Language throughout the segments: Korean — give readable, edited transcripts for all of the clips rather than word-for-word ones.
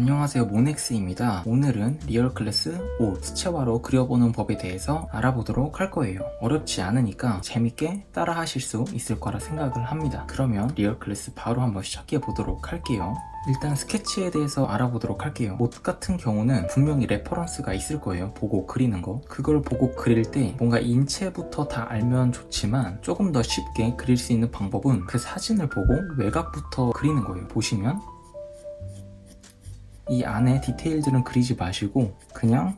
안녕하세요, 모넥스입니다. 오늘은 리얼클래스 옷 수채화로 그려보는 법에 대해서 알아보도록 할 거예요. 어렵지 않으니까 재밌게 따라 하실 수 있을 거라 생각을 합니다. 그러면 리얼클래스 바로 한번 시작해 보도록 할게요. 일단 스케치에 대해서 알아보도록 할게요. 옷 같은 경우는 분명히 레퍼런스가 있을 거예요. 보고 그리는 거. 그걸 보고 그릴 때 뭔가 인체부터 다 알면 좋지만 조금 더 쉽게 그릴 수 있는 방법은 그 사진을 보고 외곽부터 그리는 거예요. 보시면 이 안에 디테일들은 그리지 마시고 그냥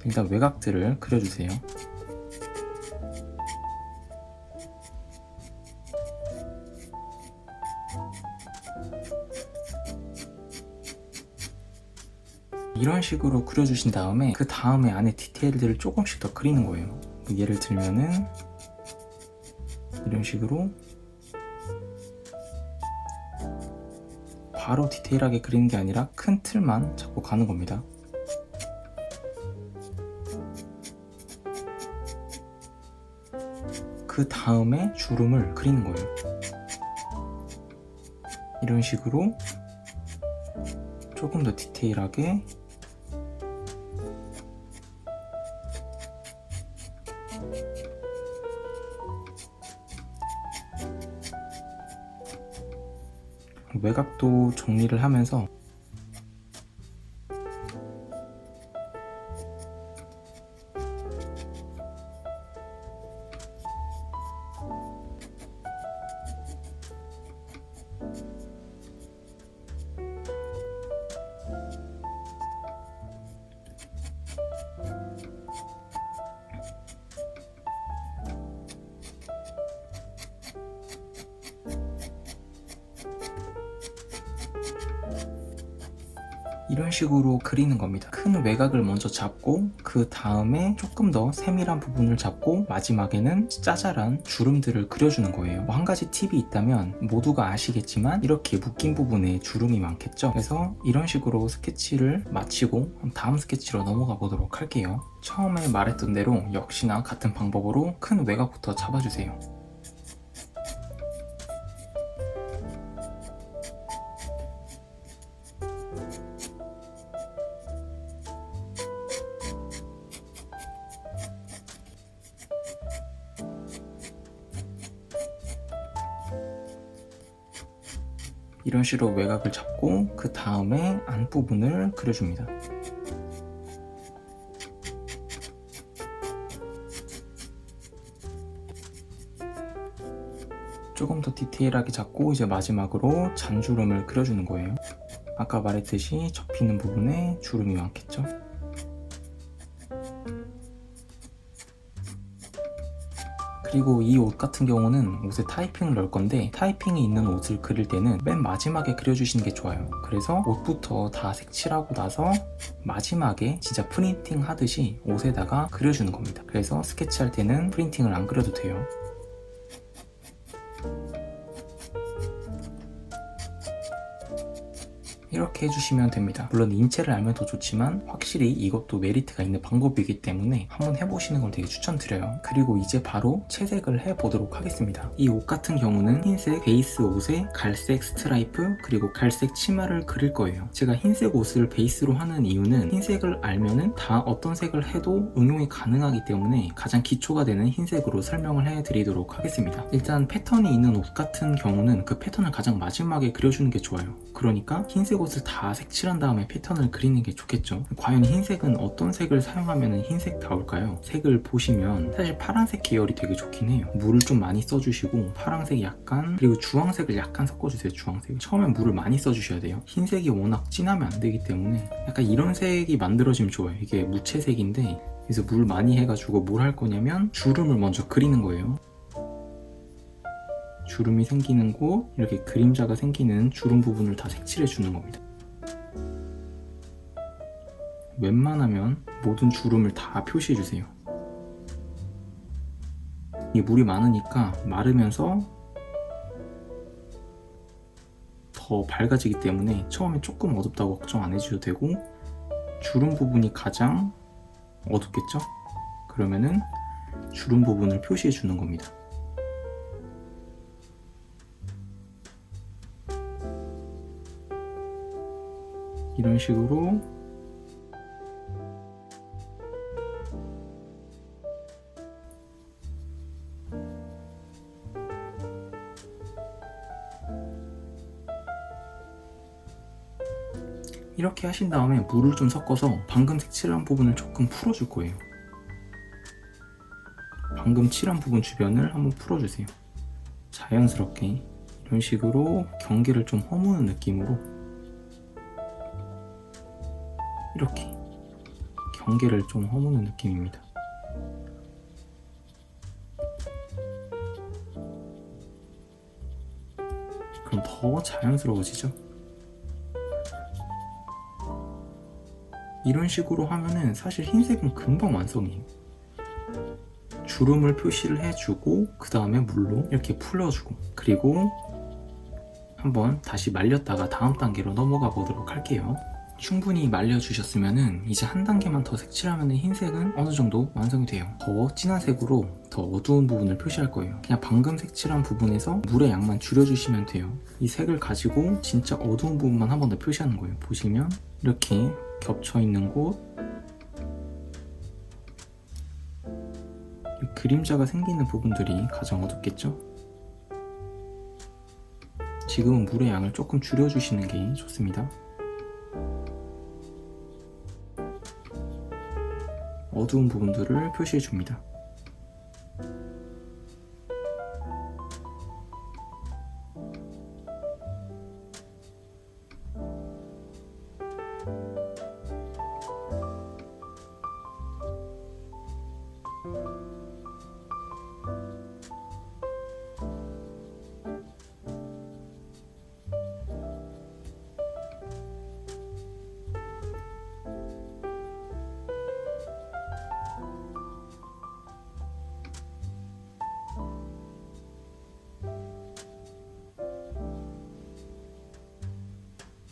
일단 외곽들을 그려주세요. 이런 식으로 그려주신 다음에 그 다음에 안에 디테일들을 조금씩 더 그리는 거예요. 예를 들면은 이런 식으로 바로 디테일하게 그리는 게 아니라 큰 틀만 잡고 가는 겁니다. 그 다음에 주름을 그리는 거예요. 이런 식으로 조금 더 디테일하게 외곽도 정리를 하면서 이런 식으로 그리는 겁니다. 큰 외곽을 먼저 잡고 그 다음에 조금 더 세밀한 부분을 잡고 마지막에는 짜잘한 주름들을 그려주는 거예요. 한 가지 팁이 있다면 모두가 아시겠지만 이렇게 묶인 부분에 주름이 많겠죠. 그래서 이런 식으로 스케치를 마치고 다음 스케치로 넘어가 보도록 할게요. 처음에 말했던 대로 역시나 같은 방법으로 큰 외곽부터 잡아주세요. 이런 식으로 외곽을 잡고 그 다음에 안부분을 그려줍니다. 조금 더 디테일하게 잡고 이제 마지막으로 잔주름을 그려주는 거예요. 아까 말했듯이 접히는 부분에 주름이 많겠죠? 그리고 이 옷 같은 경우는 옷에 타이핑을 넣을 건데 타이핑이 있는 옷을 그릴 때는 맨 마지막에 그려주시는 게 좋아요. 그래서 옷부터 다 색칠하고 나서 마지막에 진짜 프린팅 하듯이 옷에다가 그려주는 겁니다. 그래서 스케치할 때는 프린팅을 안 그려도 돼요. 이렇게 해주시면 됩니다. 물론 인체를 알면 더 좋지만 확실히 이것도 메리트가 있는 방법이기 때문에 한번 해보시는 걸 되게 추천드려요. 그리고 이제 바로 채색을 해보도록 하겠습니다. 이 옷 같은 경우는 흰색 베이스 옷에 갈색 스트라이프 그리고 갈색 치마를 그릴 거예요. 제가 흰색 옷을 베이스로 하는 이유는 흰색을 알면은 다 어떤 색을 해도 응용이 가능하기 때문에 가장 기초가 되는 흰색으로 설명을 해드리도록 하겠습니다. 일단 패턴이 있는 옷 같은 경우는 그 패턴을 가장 마지막에 그려주는 게 좋아요. 그러니까 흰색 옷을 다 색칠한 다음에 패턴을 그리는 게 좋겠죠. 과연 흰색은 어떤 색을 사용하면 흰색다울까요? 색을 보시면 사실 파란색 계열이 되게 좋긴 해요. 물을 좀 많이 써주시고 파란색 약간 그리고 주황색을 약간 섞어주세요. 주황색 처음엔 물을 많이 써주셔야 돼요. 흰색이 워낙 진하면 안 되기 때문에 약간 이런 색이 만들어지면 좋아요. 이게 무채색인데 그래서 물 많이 해가지고 뭘 할 거냐면 주름을 먼저 그리는 거예요. 주름이 생기는 곳, 이렇게 그림자가 생기는 주름 부분을 다 색칠해 주는 겁니다. 웬만하면 모든 주름을 다 표시해 주세요. 이게 물이 많으니까 마르면서 더 밝아지기 때문에 처음에 조금 어둡다고 걱정 안 해주셔도 되고 주름 부분이 가장 어둡겠죠? 그러면은 주름 부분을 표시해 주는 겁니다. 이런 식으로 이렇게 하신 다음에 물을 좀 섞어서 방금 색칠한 부분을 조금 풀어줄 거예요. 방금 칠한 부분 주변을 한번 풀어주세요. 자연스럽게 이런 식으로 경계를 좀 허무는 느낌으로 이렇게 경계를 좀 허무는 느낌입니다. 그럼 더 자연스러워지죠? 이런 식으로 하면은 사실 흰색은 금방 완성이에요. 주름을 표시를 해주고 그 다음에 물로 이렇게 풀어주고 그리고 한번 다시 말렸다가 다음 단계로 넘어가 보도록 할게요. 충분히 말려주셨으면 이제 한 단계만 더 색칠하면 흰색은 어느 정도 완성이 돼요. 더 진한 색으로 더 어두운 부분을 표시할 거예요. 그냥 방금 색칠한 부분에서 물의 양만 줄여주시면 돼요. 이 색을 가지고 진짜 어두운 부분만 한 번 더 표시하는 거예요. 보시면 이렇게 겹쳐있는 곳 그림자가 생기는 부분들이 가장 어둡겠죠? 지금은 물의 양을 조금 줄여주시는 게 좋습니다. 어두운 부분들을 표시해줍니다.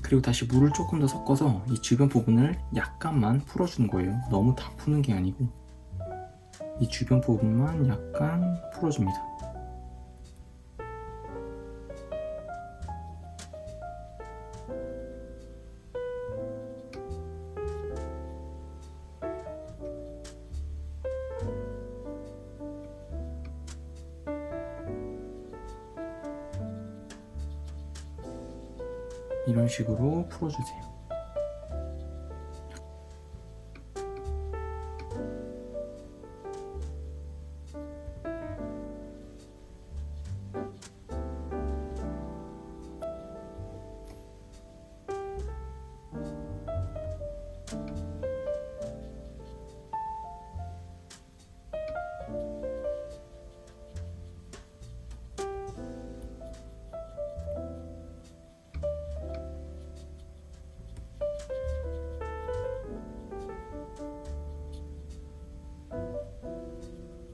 그리고 다시 물을 조금 더 섞어서 이 주변 부분을 약간만 풀어주는 거예요. 너무 다 푸는 게 아니고 이 주변 부분만 약간 풀어줍니다. 이런 식으로 풀어주세요.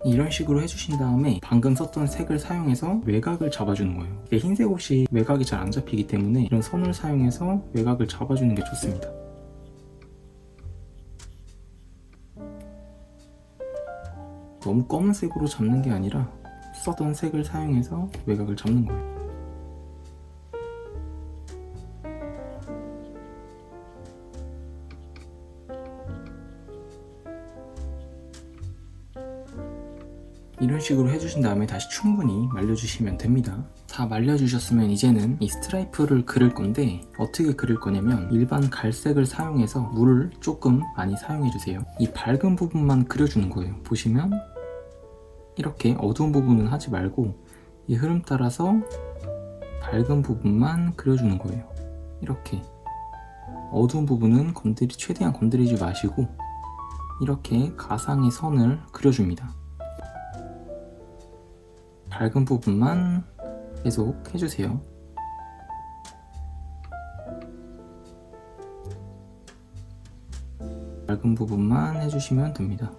이런 식으로 해주신 다음에 방금 썼던 색을 사용해서 외곽을 잡아주는 거예요. 흰색 옷이 외곽이 잘 안 잡히기 때문에 이런 선을 사용해서 외곽을 잡아주는 게 좋습니다. 너무 검은색으로 잡는 게 아니라 썼던 색을 사용해서 외곽을 잡는 거예요. 이런 식으로 해주신 다음에 다시 충분히 말려주시면 됩니다. 다 말려주셨으면 이제는 이 스트라이프를 그릴 건데 어떻게 그릴 거냐면 일반 갈색을 사용해서 물을 조금 많이 사용해주세요. 이 밝은 부분만 그려주는 거예요. 보시면 이렇게 어두운 부분은 하지 말고 이 흐름 따라서 밝은 부분만 그려주는 거예요. 이렇게 어두운 부분은 최대한 건드리지 마시고 이렇게 가상의 선을 그려줍니다. 밝은 부분만 계속 해주세요. 밝은 부분만 해주시면 됩니다.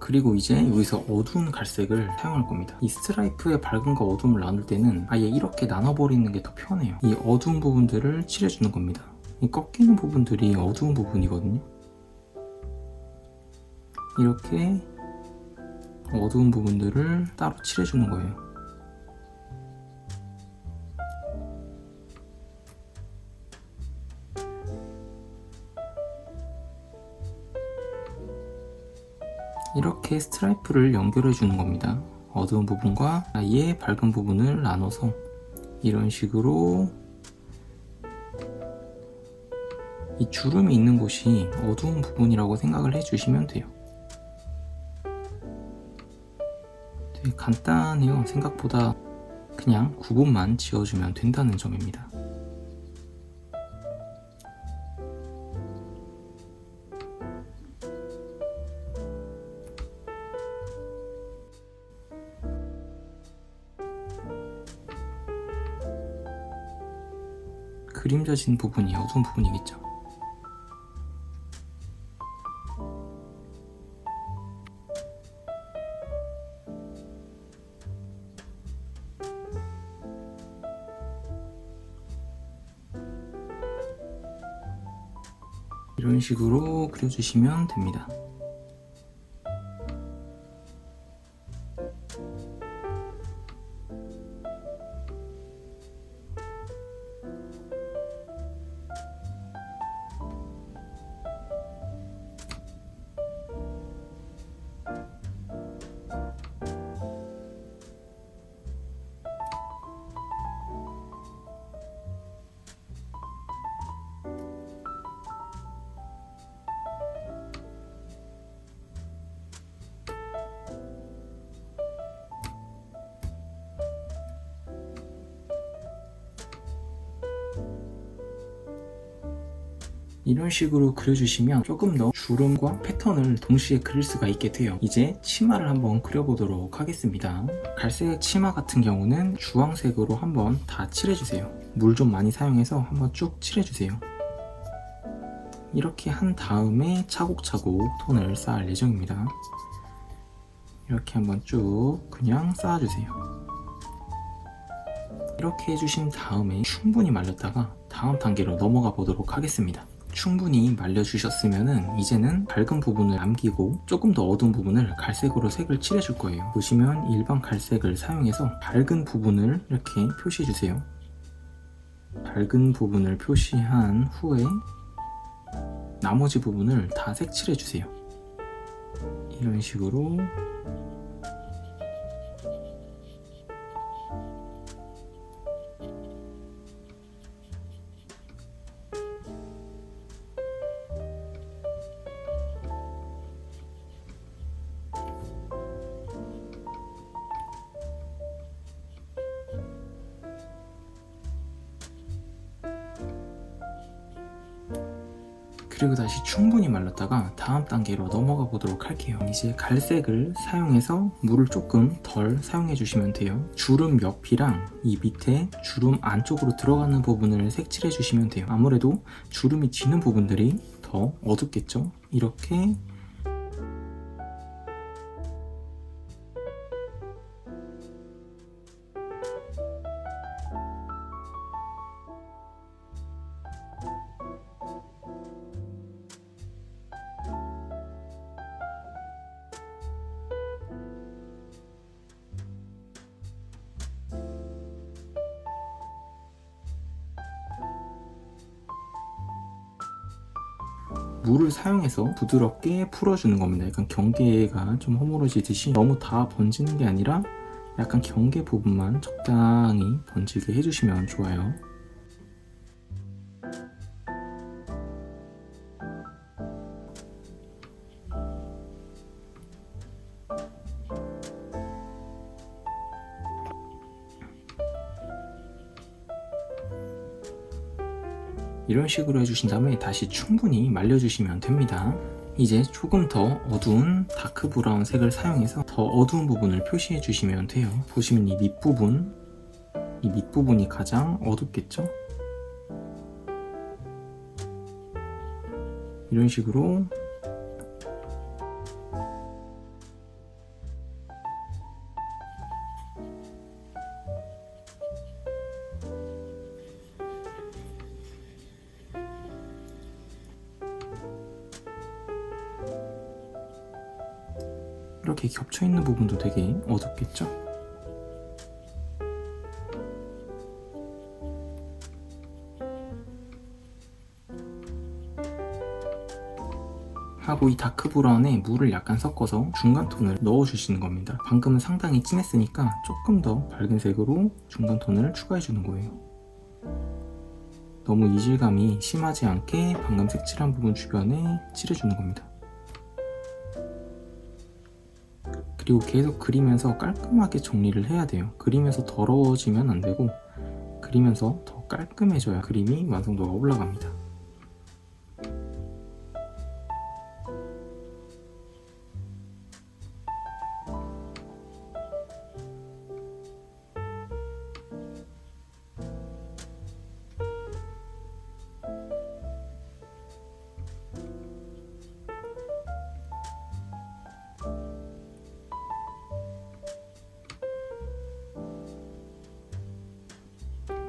그리고 이제 여기서 어두운 갈색을 사용할 겁니다. 이 스트라이프의 밝음과 어둠을 나눌 때는 아예 이렇게 나눠버리는 게 더 편해요. 이 어두운 부분들을 칠해주는 겁니다. 이 꺾이는 부분들이 어두운 부분이거든요. 이렇게 어두운 부분들을 따로 칠해주는 거예요. 이렇게 스트라이프를 연결해 주는 겁니다. 어두운 부분과 아예 밝은 부분을 나눠서 이런 식으로 이 주름이 있는 곳이 어두운 부분이라고 생각을 해주시면 돼요. 되게 간단해요. 생각보다 그냥 구분만 지어주면 된다는 점입니다. 그림져진 부분이 어두운 부분이겠죠. 이런 식으로 그려주시면 됩니다. 이런 식으로 그려주시면 조금 더 주름과 패턴을 동시에 그릴 수가 있게 돼요. 이제 치마를 한번 그려보도록 하겠습니다. 갈색 치마 같은 경우는 주황색으로 한번 다 칠해주세요. 물 좀 많이 사용해서 한번 쭉 칠해주세요. 이렇게 한 다음에 차곡차곡 톤을 쌓을 예정입니다. 이렇게 한번 쭉 그냥 쌓아주세요. 이렇게 해주신 다음에 충분히 말렸다가 다음 단계로 넘어가 보도록 하겠습니다. 충분히 말려주셨으면 이제는 밝은 부분을 남기고 조금 더 어두운 부분을 갈색으로 색을 칠해줄 거예요. 보시면 일반 갈색을 사용해서 밝은 부분을 이렇게 표시해주세요. 밝은 부분을 표시한 후에 나머지 부분을 다 색칠해주세요. 이런 식으로 그리고 다시 충분히 말렸다가 다음 단계로 넘어가 보도록 할게요. 이제 갈색을 사용해서 물을 조금 덜 사용해 주시면 돼요. 주름 옆이랑 이 밑에 주름 안쪽으로 들어가는 부분을 색칠해 주시면 돼요. 아무래도 주름이 지는 부분들이 더 어둡겠죠? 이렇게 물을 사용해서 부드럽게 풀어주는 겁니다. 약간 경계가 좀 허물어지듯이 너무 다 번지는 게 아니라 약간 경계 부분만 적당히 번지게 해주시면 좋아요. 이런 식으로 해주신 다음에 다시 충분히 말려주시면 됩니다. 이제 조금 더 어두운 다크 브라운 색을 사용해서 더 어두운 부분을 표시해 주시면 돼요. 보시면 이 밑부분이 가장 어둡겠죠? 이런 식으로 이렇게 겹쳐있는 부분도 되게 어둡겠죠? 하고 이 다크 브라운에 물을 약간 섞어서 중간 톤을 넣어주시는 겁니다. 방금은 상당히 진했으니까 조금 더 밝은 색으로 중간 톤을 추가해주는 거예요. 너무 이질감이 심하지 않게 방금 색칠한 부분 주변에 칠해주는 겁니다. 그리고 계속 그리면서 깔끔하게 정리를 해야 돼요. 그리면서 더러워지면 안 되고 그리면서 더 깔끔해져야 그림이 완성도가 올라갑니다.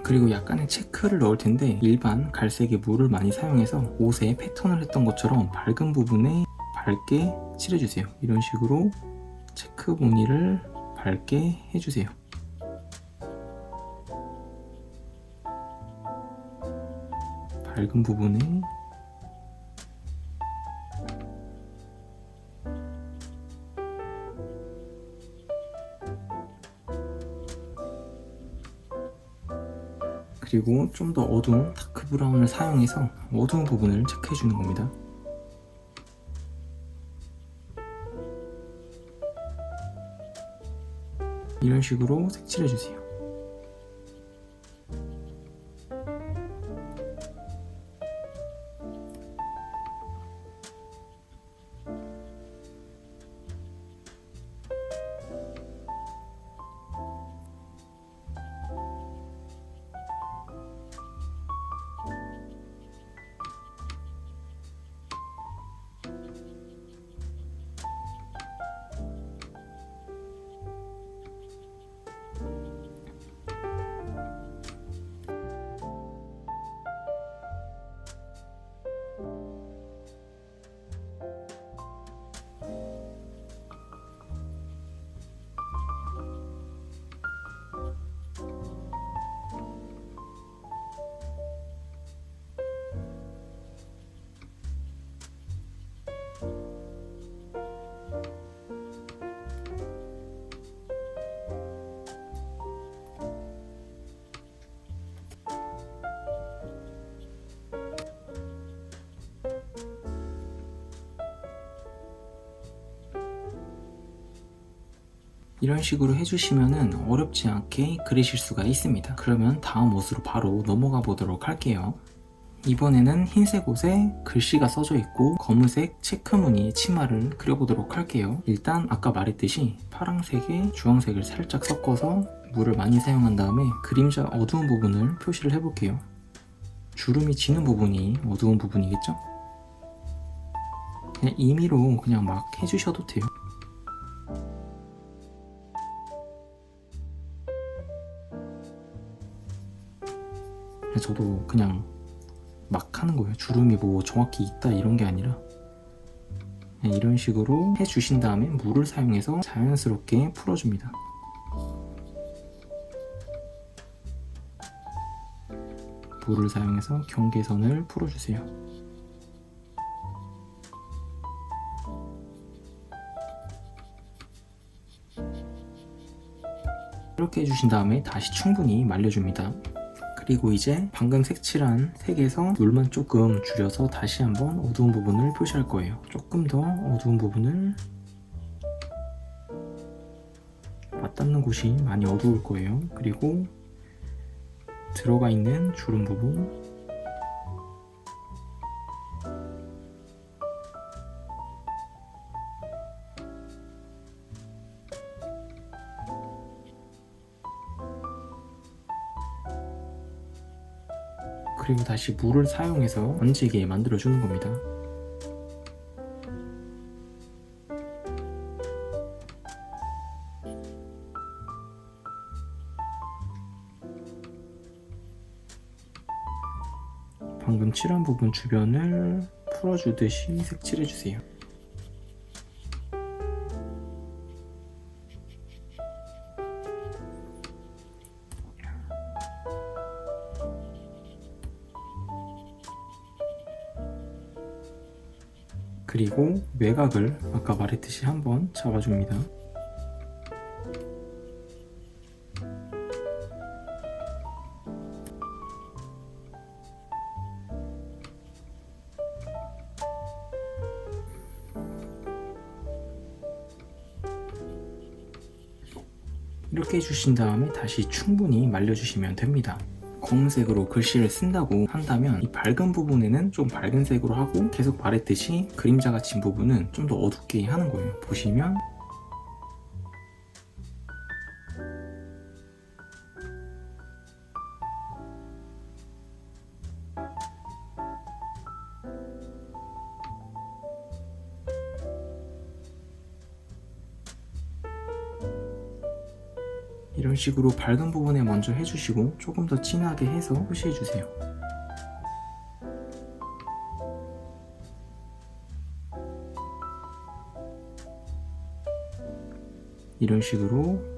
그리고 약간의 체크를 넣을 텐데 일반 갈색의 물을 많이 사용해서 옷에 패턴을 했던 것처럼 밝은 부분에 밝게 칠해주세요. 이런 식으로 체크 무늬를 밝게 해주세요. 밝은 부분에 그리고 좀 더 어두운 다크 브라운을 사용해서 어두운 부분을 체크해 주는 겁니다. 이런 식으로 색칠해 주세요. 이런 식으로 해주시면 어렵지 않게 그리실 수가 있습니다. 그러면 다음 옷으로 바로 넘어가 보도록 할게요. 이번에는 흰색 옷에 글씨가 써져 있고 검은색 체크 무늬의 치마를 그려보도록 할게요. 일단 아까 말했듯이 파란색에 주황색을 살짝 섞어서 물을 많이 사용한 다음에 그림자 어두운 부분을 표시를 해볼게요. 주름이 지는 부분이 어두운 부분이겠죠? 그냥 임의로 그냥 막 해주셔도 돼요. 저도 그냥 막 하는 거예요. 주름이 뭐 정확히 있다 이런 게 아니라 그냥 이런 식으로 해주신 다음에 물을 사용해서 자연스럽게 풀어줍니다. 물을 사용해서 경계선을 풀어주세요. 이렇게 해주신 다음에 다시 충분히 말려줍니다. 그리고 이제 방금 색칠한 색에서 물만 조금 줄여서 다시 한번 어두운 부분을 표시할 거예요. 조금 더 어두운 부분을 맞닿는 곳이 많이 어두울 거예요. 그리고 들어가 있는 주름 부분 그리고 다시 물을 사용해서 얹지게 만들어주는 겁니다. 방금 칠한 부분 주변을 풀어주듯이 색칠해주세요. 그리고 외곽을 아까 말했듯이 한번 잡아줍니다. 이렇게 해주신 다음에 다시 충분히 말려주시면 됩니다. 검은색으로 글씨를 쓴다고 한다면 이 밝은 부분에는 좀 밝은 색으로 하고, 계속 말했듯이 그림자 갇힌 부분은 좀 더 어둡게 하는 거예요. 보시면 이런 식으로 밝은 부분에 먼저 해주시고 조금 더 진하게 해서 표시해주세요. 이런 식으로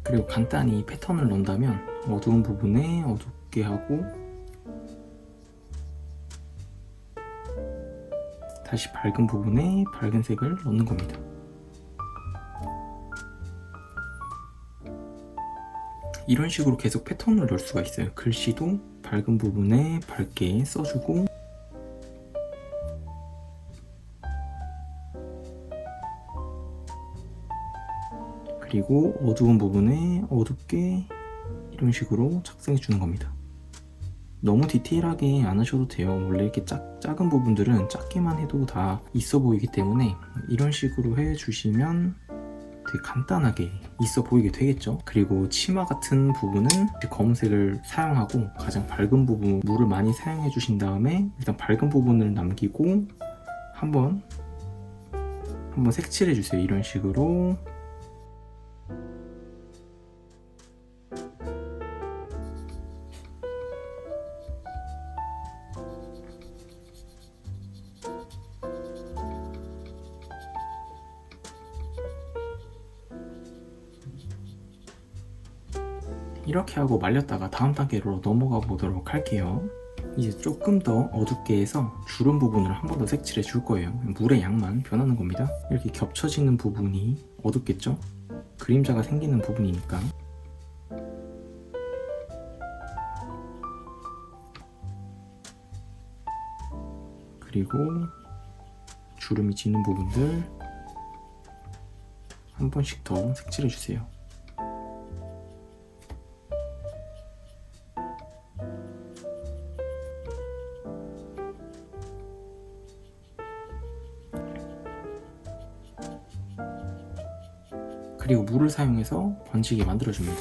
그리고 간단히 패턴을 넣는다면 어두운 부분에 어둡게 하고 다시 밝은 부분에 밝은 색을 넣는 겁니다. 이런 식으로 계속 패턴을 넣을 수가 있어요. 글씨도 밝은 부분에 밝게 써주고, 그리고 어두운 부분에 어둡게 이런 식으로 착색해 주는 겁니다. 너무 디테일하게 안 하셔도 돼요. 원래 이렇게 작은 부분들은 작게만 해도 다 있어 보이기 때문에 이런 식으로 해주시면 되게 간단하게 있어 보이게 되겠죠. 그리고 치마 같은 부분은 검은색을 사용하고 가장 밝은 부분, 물을 많이 사용해 주신 다음에 일단 밝은 부분을 남기고 한번 색칠해 주세요. 이런 식으로. 이렇게 하고 말렸다가 다음 단계로 넘어가 보도록 할게요. 이제 조금 더 어둡게 해서 주름 부분을 한 번 더 색칠해 줄 거예요. 물의 양만 변하는 겁니다. 이렇게 겹쳐지는 부분이 어둡겠죠? 그림자가 생기는 부분이니까. 그리고 주름이 지는 부분들 한 번씩 더 색칠해 주세요. 그리고 물을 사용해서 번지게 만들어줍니다.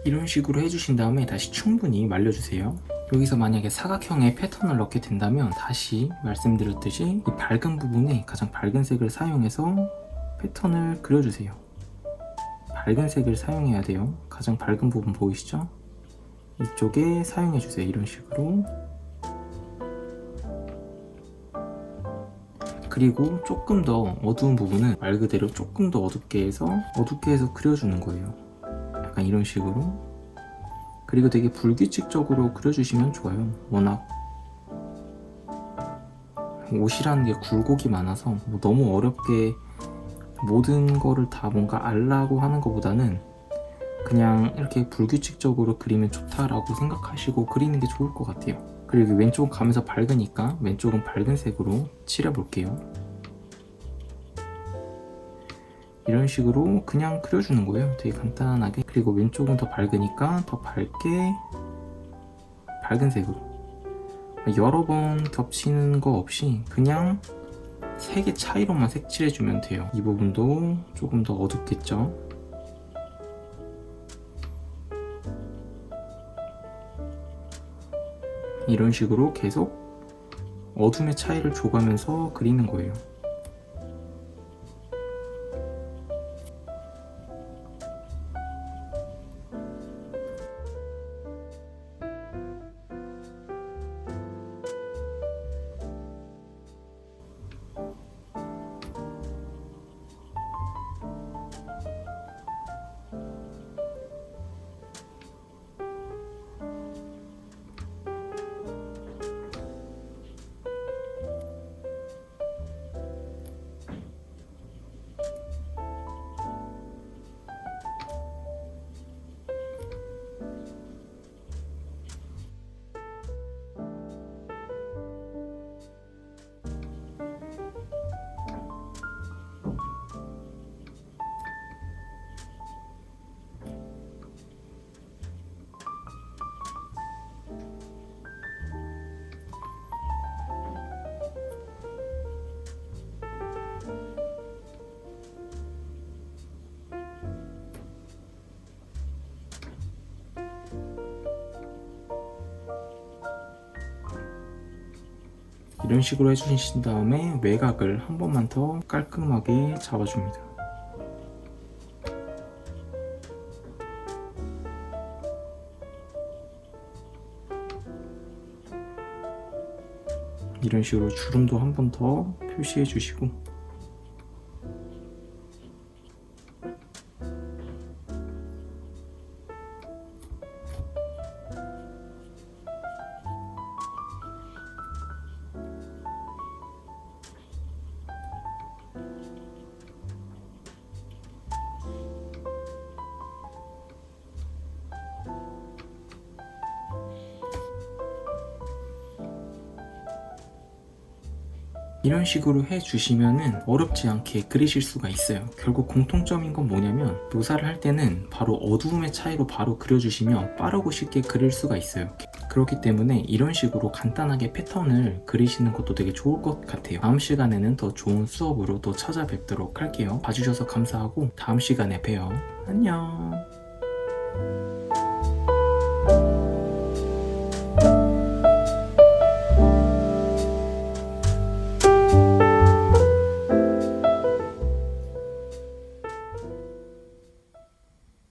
이런 식으로 해주신 다음에 다시 충분히 말려주세요. 여기서 만약에 사각형의 패턴을 넣게 된다면 다시 말씀드렸듯이 이 밝은 부분에 가장 밝은 색을 사용해서 패턴을 그려주세요. 밝은 색을 사용해야 돼요. 가장 밝은 부분 보이시죠? 이쪽에 사용해주세요. 이런 식으로. 그리고 조금 더 어두운 부분은 말 그대로 조금 더 어둡게 해서 그려주는 거예요. 약간 이런 식으로. 그리고 되게 불규칙적으로 그려주시면 좋아요. 워낙 옷이라는 게 굴곡이 많아서 뭐 너무 어렵게 모든 거를 다 뭔가 알라고 하는 것보다는 그냥 이렇게 불규칙적으로 그리면 좋다라고 생각하시고 그리는 게 좋을 것 같아요. 그리고 왼쪽은 가면서 밝으니까 왼쪽은 밝은 색으로 칠해볼게요. 이런 식으로 그냥 그려주는 거예요. 되게 간단하게. 그리고 왼쪽은 더 밝으니까 더 밝게 밝은 색으로 여러 번 겹치는 거 없이 그냥 색의 차이로만 색칠해주면 돼요. 이 부분도 조금 더 어둡겠죠? 이런 식으로 계속 어둠의 차이를 줘가면서 그리는 거예요. 이런 식으로 해주신 다음에 외곽을 한 번만 더 깔끔하게 잡아줍니다. 이런 식으로 주름도 한 번 더 표시해 주시고, 이런 식으로 해주시면은 어렵지 않게 그리실 수가 있어요. 결국 공통점인 건 뭐냐면 묘사를 할 때는 바로 어두움의 차이로 바로 그려주시면 빠르고 쉽게 그릴 수가 있어요. 그렇기 때문에 이런 식으로 간단하게 패턴을 그리시는 것도 되게 좋을 것 같아요. 다음 시간에는 더 좋은 수업으로 또 찾아뵙도록 할게요. 봐주셔서 감사하고 다음 시간에 봬요. 안녕.